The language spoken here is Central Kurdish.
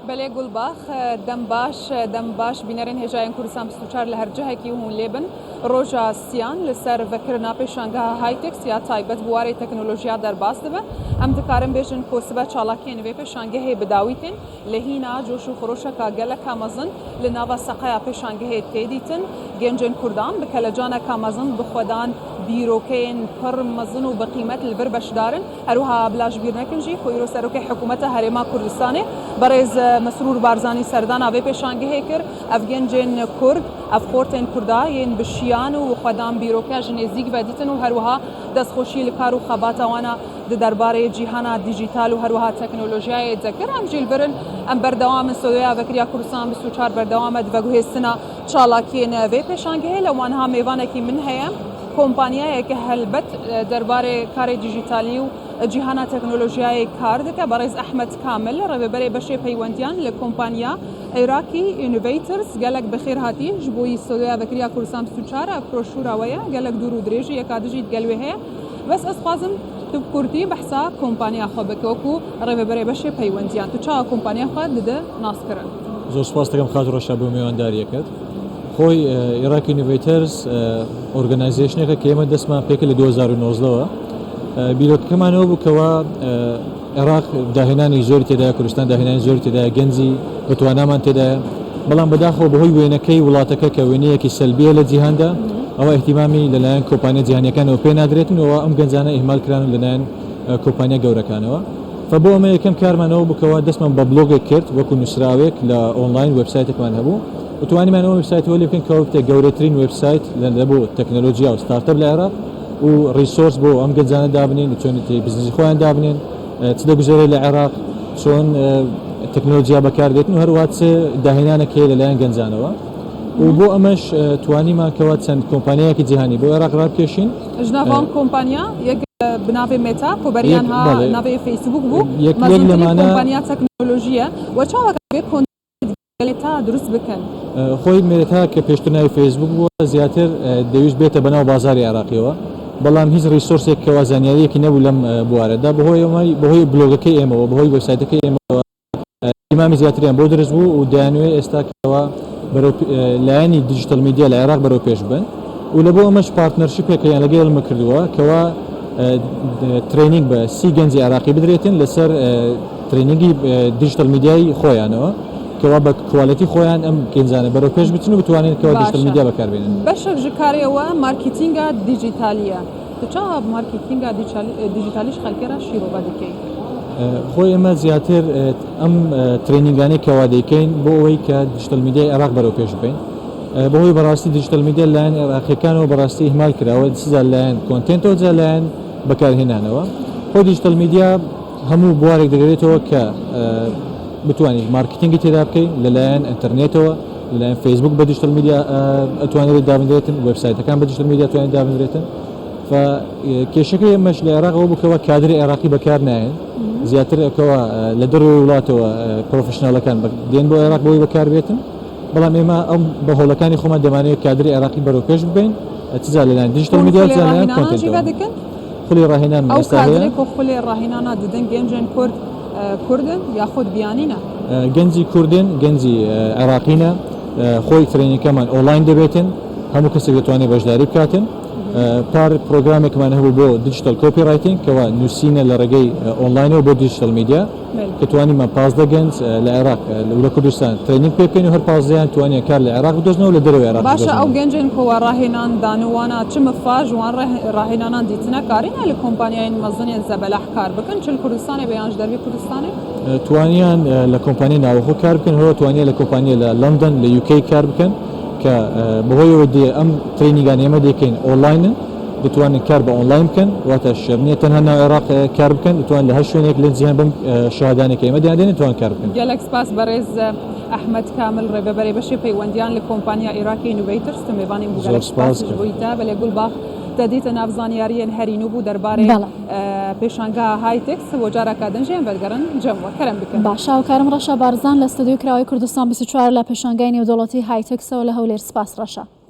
بەلێ گوڵباخ دەم باش بینەرێن هێژایان کوردستان 24 لە هەر جەهێکی هون لێبن ڕۆژە سیان لەسەر ڤەکردنا پێشانگەها هایتێکس یا تایبەت بوارەی تەکنۆلۆژیا دەرباس دەبە ئەم دکارن بێژن کۆسبە چاڵاکیە نوێ پێشانگەهەیە بداویتن لە هینا جۆش و خۆشەکە گەلەکە مەزن لە ناوە سەقەیە پێشانگەهەیە تێدیتن گەنجên کوردان بە کەلەجانەکە مەزن بخۆدان بیرۆکەین پڕ مەزن و بەقیمەت لەبەر بەشدارن هەروها بلاژبیر نەکەنجی خۆی سەرۆکەی حکوومەتە هەرێما کوردستانê بەڕێز مسرور بارزانی سەردان ئەvê پێشانگەهەیە کرد ئەv گەنجên کورد ئەv قورتên Kurda yên bi şiyan û xwedan bîrokeya ji nêzik vedîtin û herwiha destxweşî li kar û xebata wan a di derbarê cîhana dîjîtal û herwiha teknolojiyayê zekir em jî li birin em berdewam in Soya Vekiriya Kurdistan 24 berdewam e diveguhêstina çalakiyên vê pêşangehê li wan ha mêvanekî min heye kompaniyayeke helbet derbarê karê dîjîtalî û cîhana teknolojiyayê kar dike berêz Ehmed Kamil rêveberê beşê peywendiyan li kompaniya Iraqi Innovators gelek bi xêr hatî ji bo Soya Vekiriya Kurdistan 24 proşûra we ye gelek dûr û dirêjî yeka dijî gel wê heye bes ez xwazim tu kurdî behsa kompaniya xwe bike wekû rêveberê beşê peywendiyan tu çawa kompaniya xwe dide naskirin زۆر سپاس دەکەم خاطر ڕۆژە بۆ میوانداریەکەت خۆی Iraqi Innovators ئۆرگانایزیشنێکە کە ئێمە دەستمان پێکە لە 2019ەوە بیرۆکەکەمانەوە بووکەوە عێراق داهێنانی زۆری تێدایە کوردستان داهێنانی زۆری تێدایە گەنجی بەتوانامان تێدایە بەڵام بەداخەوە بەهۆی وێنەکەی وڵاتەکە کە وێنەیەکی سەلبیە لە جیهاندا ئەوە احتیمامی لەلایەن کۆمپانیا جیهانیەکانەوە پێ نادرێتنەوە ئەم گەنجانە ئیهمال کران لەلایەن کۆمپانیا گەورەکانەوە فبۆ ئەمە یەکەم کارمانەوە بکەوە دەستمان بە بلۆگێک کرد وەکو نووسراوێک لە ئۆنلاین وبسایتێکمان هەبوو وتوانیمانەوە وبسایتەوە لێ بکەین کەوتە گەورەترین وبسایت لە بۆ تەکنۆلۆژیا و ستارتەپ لە عێراق و ریسۆرس بۆ ئەم گەنجانە دابنین چۆنی بزنسی خۆیان دابنین چ دەگوزارێ لە عێراق چۆن تەکنۆلۆژیا بەکاردێتن و هەروات داهێنانێک هەیە لەلایەن گەنجانەوە و بۆ ئەمەش توانیمان کەوە چەند کۆمپانیایەکی جیهانی بۆ عێراق ڕابکێشین ژناڤان کۆمپانیا یەک بناوێ مێتا کۆبەریان ها ناوێ فەیسبوک بوو یەک لەمانە کۆمپانیا تەکنۆلۆژیە و چاوەکە بێ کۆنتێنتا دروست بکەن خۆی مێرەتا کە پێشتر ناوی فەیسبوک بووە زیاتر دەویست بێتە بەناو بازاری عێراقیەوە بەڵام هیچ ریسۆرسێک کەوا زانیاریەکی نەبوو لەم بوارەدا بەهۆی بلۆگەکەی ئێمەوە بەهۆی وەبسایتەکەی ئێمەوە ئیمامی زیاتریان بۆ دروست بوو و دەیانوێت ئێستا کەوا لایەنی دیجیتال میدیا لە عێراق بەرەو پێش بن و لە بۆ ئەمەش پارتنەرشیپێکە یان لەگەڵ ئێمە کردووە کەوا ترینینگ بە 30 گەنجی عێراقی بدرێتن لەسەر ترینینگی دیجیتال میدیای خۆیانەوە کەوا بە کوالیتی خۆیان ئەم گەنجانە بەرەو پێش بچن و بتوانێت کەوا دیجیتال میدیا بەکاربێنن بەشێک ji karێەوە مارکتینگا دیجیتالیە tu çawa marketinga دیجیتالیش خەلکێرا شیرۆڤە دەکەین خۆی ئێمە زیاتر ئەم ترینینگانەی کەوا دەیکەین بۆ ئەوەی کە دیجیتال میدیای عێراق بەرەو پێش بین بەهۆی بەڕاستی دیجیتال میدیا لایەن عێراقیەکانەوە بەڕاستی ئیهمال کراوە سزار لایەن کۆنتێنتەوە جا لایەن بەکارهێنانەوە خۆی دیجیتال میدیا هەموو بوارێک دەگرێتەوە کە بتوانیت مارکتینگی تێدا بکەیت لەلایەن ئینتەرنێتەوە لەلایەن فەیسبوک بە دیجیتال میدیا ئەتوانێت دابدرێتن وبسایتەکان بە دیجیتال میدیا توانێت دابدرێتن کێشەکەی ئێمەش لە عێراقەوە بکەوە کادری عێراقی بەکار نایەن زیاتر ئەوکەوە لە دەروی وڵاتەوە پرۆفشناڵەکان دێن بۆ عێراق بۆی بەکاربێتن بەڵام ئێمە ئەم بە هۆڵەکانی خۆمان دەمانەوێت کادری عێراقی بەرەو پێش ببین چجا لەلایەن دیجیتال میدیا لەلایەن کۆنتێنتەوە خولی ڕاهێنان خولی ڕاهێنانە ددن گەنجێن کوردن یاخود بیانینە گەنجی کوردن گەنجی عێراقینە خۆی ترینینگەکەمان ئۆنلاین دەبێتن هەموو کەسێک دەتوانێت بەشداری بکاتن پار پرۆگرامێکمان هەبوو بۆ دیجیتال کۆپی رایتینگ کەوا نووسینە لە ڕێگەی ئۆنلاینەوە بۆ دیجیتال میدیا کە توانیمان 15 گەنج لە عێراق لە کوردستان ترینینگ پێ بکەین و هەر 15یان توانێت کار لە عێراق بدۆزنەوە لە دەرەوەی عێراق باشە ئەو گەنجێن کەوا ڕاهێنان دانوانە چ مفاژ وان ڕاهێنانان دیتنە کارینە لە کۆمپانیایان مەزنێن زەبەلەح کار بکەن چل کوردستانێ بەیانش دەربی کوردستانێ توانیان لە کۆمپانی ناوەخۆ کار بکەن هەوە توانیە لە کۆمپانیا لە لەندەن لە یوکەی کار بکەن کە بەهۆیەوە ئەم ترینینگان ئێمە دەکەین ئۆنلاینن دەتوانن کار بە ئۆنلاین بکەن واتە شەرنیە تەنها ناو عێراق کار بکەن دەتوان لە هەر شوێنێک لە جیهان بم شەهادانێکی ئێمە دەیانێن توان کار بکەن گەلێک سپاس بەڕێز ئەحمەد کامل ڕێبەبەرێ بەشی پەیوەندیان لە کۆمپانیا Iraqi Innovators میوانین بوو گەلێک سپاس بوویتە بەلێ گوڵباخ دەدیتە ناو زانیاریان هەرین و بوو دەربارەی پێشانگەها هایتێکس بۆ جارەکە دەنجێن بەرگەرن جەموە کەرم بکەن باشا و کارم ڕەشە بارزان لە ستودیۆی کراوەی کوردستان 24 لە پێشانگای نێودەوڵەتی هایتێکسەوە لە هەولێر سپاس ڕەشە